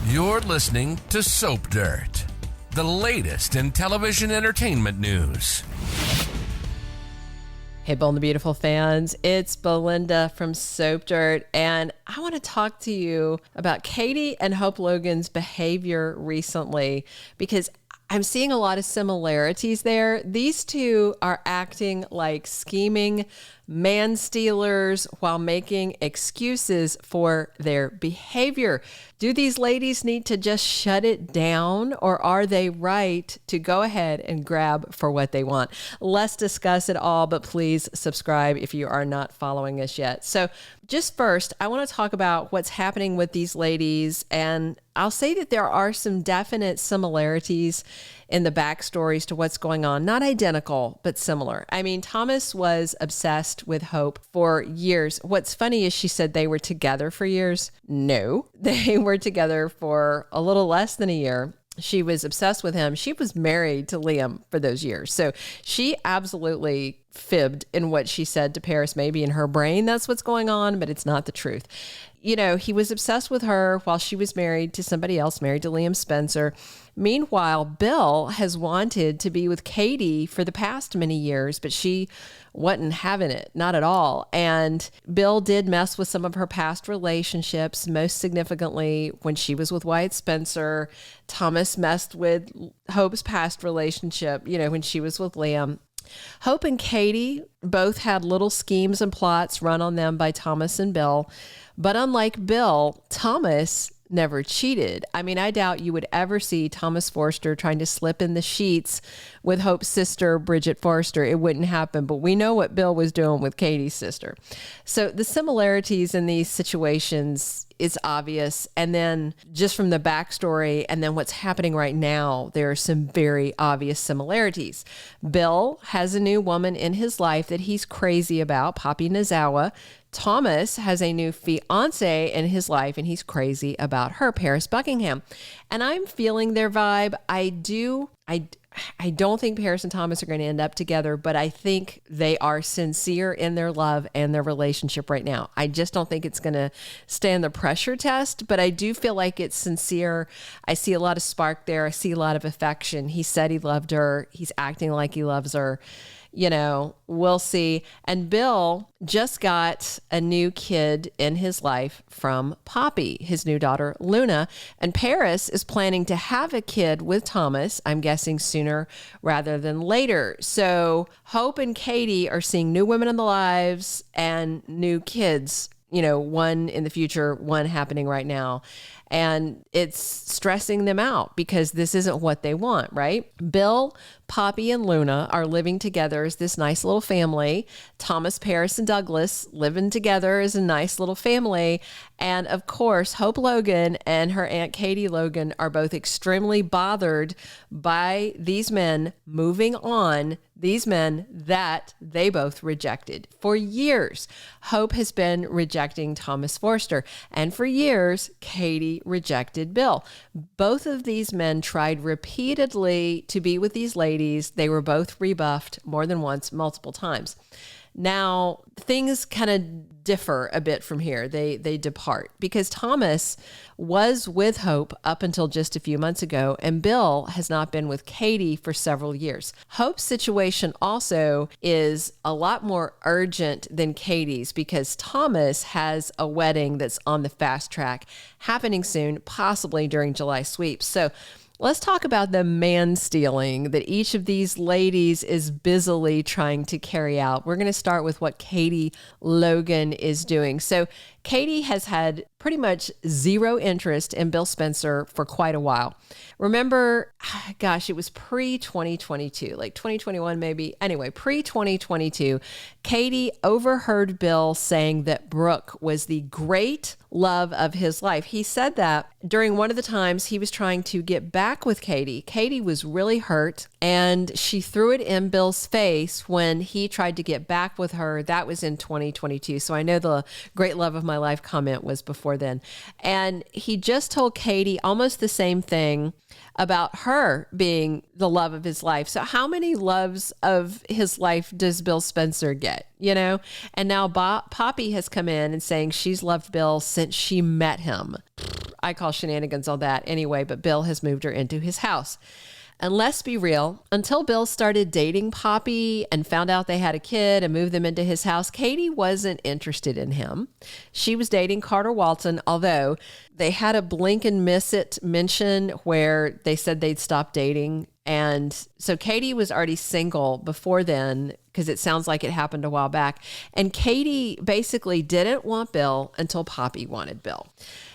You're listening to Soap Dirt, the latest in television entertainment news. Hey, Bold and the Beautiful fans, it's Belynda from Soap Dirt, and I want to talk to you about Katie and Hope Logan's behavior recently because I'm seeing a lot of similarities there. These two are acting like scheming man-stealers while making excuses for their behavior. Do these ladies need to just shut it down, or are they right to go ahead and grab for what they want? Let's discuss it all, but please subscribe if you are not following us yet. So just first, I want to talk about what's happening with these ladies, and I'll say that there are some definite similarities in the backstories to what's going on. Not identical, but similar. I mean, Thomas was obsessed with Hope for years. What's funny is she said they were together for years. No, they were together for a little less than a year. She was obsessed with him. She was married to Liam for those years. So she absolutely fibbed in what she said to Paris. Maybe in her brain, that's what's going on, but it's not the truth. You know, he was obsessed with her while she was married to somebody else, married to Liam Spencer. Meanwhile, Bill has wanted to be with Katie for the past many years, but she wasn't having it, not at all. And Bill did mess with some of her past relationships, most significantly when she was with Wyatt Spencer. Thomas messed with Hope's past relationship, you know, when she was with Liam. Hope and Katie both had little schemes and plots run on them by Thomas and Bill. But unlike Bill, Thomas never cheated. I mean, I doubt you would ever see Thomas Forrester trying to slip in the sheets with Hope's sister, Bridget Forrester. It wouldn't happen, but we know what Bill was doing with Katie's sister. So the similarities in these situations is obvious. And then just from the backstory and then what's happening right now, there are some very obvious similarities. Bill has a new woman in his life that he's crazy about, Poppy Nozawa. Thomas has a new fiance in his life and he's crazy about her, Paris Buckingham. And I'm feeling their vibe. I don't think Paris and Thomas are going to end up together, but I think they are sincere in their love and their relationship right now. I just don't think it's going to stand the pressure test, but I do feel like it's sincere. I see a lot of spark there. I see a lot of affection. He said he loved her. He's acting like he loves her. You know, we'll see. And Bill just got a new kid in his life from Poppy, his new daughter, Luna. And Paris is planning to have a kid with Thomas, I'm guessing sooner rather than later. So Hope and Katie are seeing new women in their lives and new kids, you know, one in the future, one happening right now. And it's stressing them out because this isn't what they want, right? Bill, Poppy, and Luna are living together as this nice little family. Thomas, Paris, and Douglas living together as a nice little family. And of course, Hope Logan and her Aunt Katie Logan are both extremely bothered by these men moving on, these men that they both rejected. For years, Hope has been rejecting Thomas Forrester. And for years, Katie rejected Bill. Both of these men tried repeatedly to be with these ladies. They were both rebuffed more than once, multiple times. Now, things kind of differ a bit from here. They depart because Thomas was with Hope up until just a few months ago, and Bill has not been with Katie for several years. Hope's situation also is a lot more urgent than Katie's because Thomas has a wedding that's on the fast track happening soon, possibly during July sweeps. So let's talk about the man-stealing that each of these ladies is busily trying to carry out. We're going to start with what Katie Logan is doing. So Katie has had pretty much zero interest in Bill Spencer for quite a while. Remember, gosh, it was pre-2022, like 2021 maybe. Anyway, pre-2022, Katie overheard Bill saying that Brooke was the great love of his life. He said that during one of the times he was trying to get back with Katie. Katie was really hurt and she threw it in Bill's face when he tried to get back with her. That was in 2022. So I know the great love of my life comment was before then. And he just told Katie almost the same thing about her being the love of his life. So how many loves of his life does Bill Spencer get, you know? And now Poppy has come in and saying she's loved Bill since she met him. I call shenanigans on that anyway, but Bill has moved her into his house. And let's be real, until Bill started dating Poppy and found out they had a kid and moved them into his house, Katie wasn't interested in him. She was dating Carter Walton, although they had a blink and miss it mention where they said they'd stop dating. And so Katie was already single before then, because it sounds like it happened a while back. And Katie basically didn't want Bill until Poppy wanted Bill.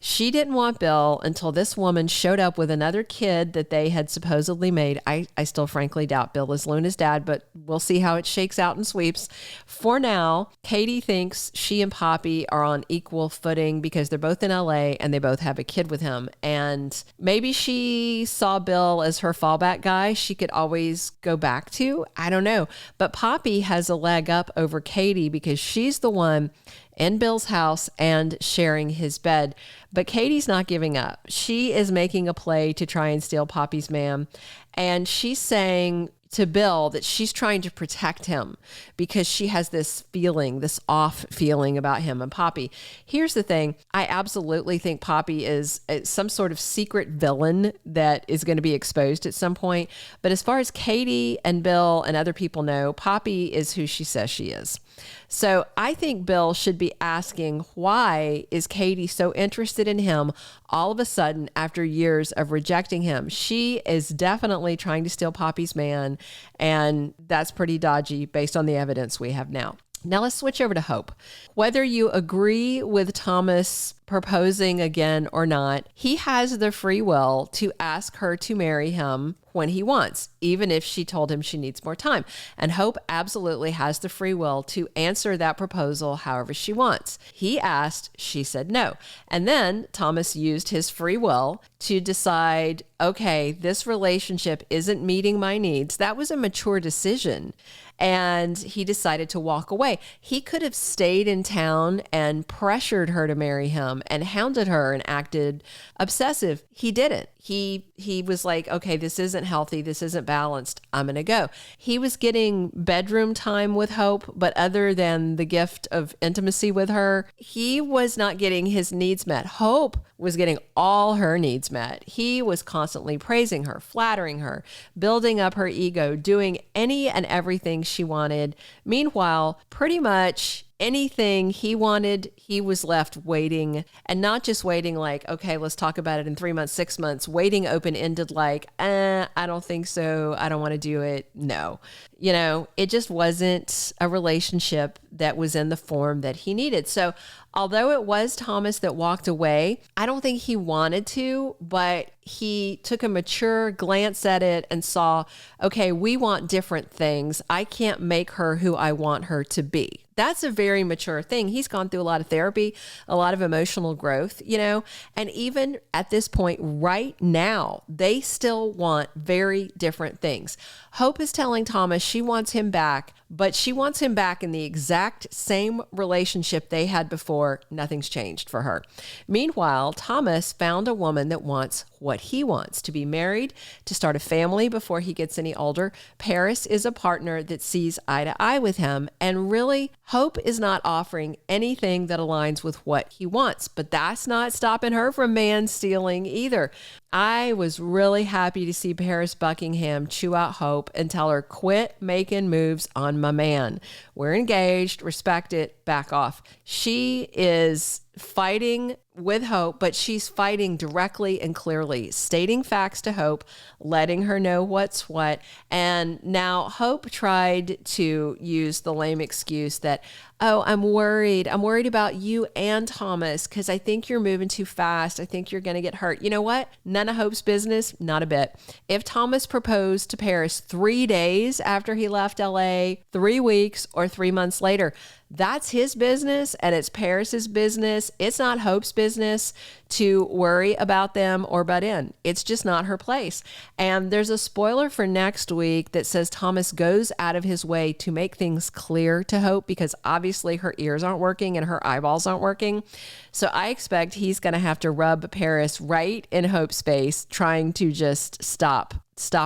She didn't want Bill until this woman showed up with another kid that they had supposedly made. I still frankly doubt Bill is Luna's dad, but we'll see how it shakes out and sweeps. For now, Katie thinks she and Poppy are on equal footing because they're both in LA and they both have a kid with him. And maybe she saw Bill as her fallback guy she could always go back to. I don't know. But Poppy has a leg up over Katie because she's the one in Bill's house and sharing his bed. But Katie's not giving up. She is making a play to try and steal Poppy's man. And she's saying to Bill that she's trying to protect him because she has this feeling, this off feeling about him and Poppy. Here's the thing. I absolutely think Poppy is some sort of secret villain that is going to be exposed at some point. But as far as Katie and Bill and other people know, Poppy is who she says she is. So I think Bill should be asking, why is Katie so interested in him all of a sudden after years of rejecting him? She is definitely trying to steal Poppy's man, and that's pretty dodgy based on the evidence we have now. Now let's switch over to Hope. Whether you agree with Thomas proposing again or not, he has the free will to ask her to marry him when he wants, even if she told him she needs more time. And Hope absolutely has the free will to answer that proposal however she wants. He asked, she said no. And then Thomas used his free will to decide, okay, this relationship isn't meeting my needs. That was a mature decision. And he decided to walk away. He could have stayed in town and pressured her to marry him and hounded her and acted obsessive. He didn't. He was like, okay, this isn't healthy. This isn't balanced. I'm going to go. He was getting bedroom time with Hope, but other than the gift of intimacy with her, he was not getting his needs met. Hope was getting all her needs met. He was constantly praising her, flattering her, building up her ego, doing any and everything she wanted. Meanwhile, pretty much anything he wanted, he was left waiting, and not just waiting like, okay, let's talk about it in 3 months, 6 months, waiting open-ended like, I don't think so. I don't want to do it. No. You know, it just wasn't a relationship that was in the form that he needed. So although it was Thomas that walked away, I don't think he wanted to, but he took a mature glance at it and saw, okay, we want different things. I can't make her who I want her to be. That's a very mature thing. He's gone through a lot of therapy, a lot of emotional growth, you know, and even at this point right now, they still want very different things. Hope is telling Thomas she wants him back, but she wants him back in the exact same relationship they had before. Nothing's changed for her. Meanwhile, Thomas found a woman that wants what he wants, to be married, to start a family before he gets any older. Paris is a partner that sees eye to eye with him, and really, Hope is not offering anything that aligns with what he wants, but that's not stopping her from man stealing either. I was really happy to see Paris Buckingham chew out Hope and tell her, quit making moves on my man. We're engaged, respect it, back off. She is fighting with Hope, but she's fighting directly and clearly, stating facts to Hope, letting her know what's what. And now Hope tried to use the lame excuse that, oh, I'm worried. I'm worried about you and Thomas because I think you're moving too fast. I think you're going to get hurt. You know what? None of Hope's business. Not a bit. If Thomas proposed to Paris 3 days after he left LA, 3 weeks or 3 months later, that's his business and it's Paris's business. It's not Hope's business to worry about them or butt in. It's just not her place. And there's a spoiler for next week that says Thomas goes out of his way to make things clear to Hope because obviously her ears aren't working and her eyeballs aren't working. So I expect he's going to have to rub Paris right in Hope's face, trying to just stop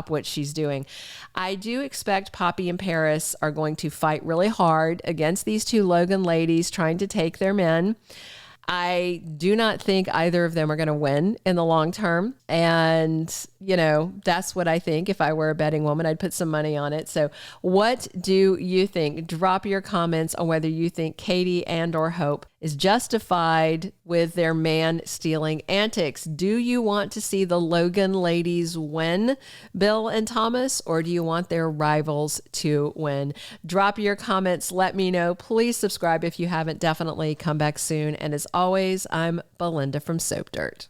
what she's doing. I do expect Poppy and Paris are going to fight really hard against these two Logan ladies trying to take their men. I do not think either of them are going to win in the long term. And, that's what I think. If I were a betting woman, I'd put some money on it. So what do you think? Drop your comments on whether you think Katie and or Hope is justified with their man-stealing antics. Do you want to see the Logan ladies win, Bill and Thomas, or do you want their rivals to win? Drop your comments. Let me know. Please subscribe if you haven't. Definitely come back soon. And as always, I'm Belynda from Soap Dirt.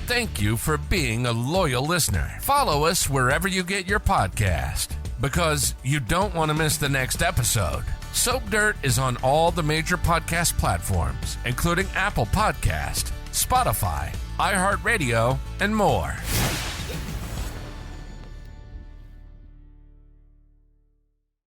Thank you for being a loyal listener. Follow us wherever you get your podcast, because you don't want to miss the next episode. Soap Dirt is on all the major podcast platforms, including Apple Podcast, Spotify, iHeartRadio, and more.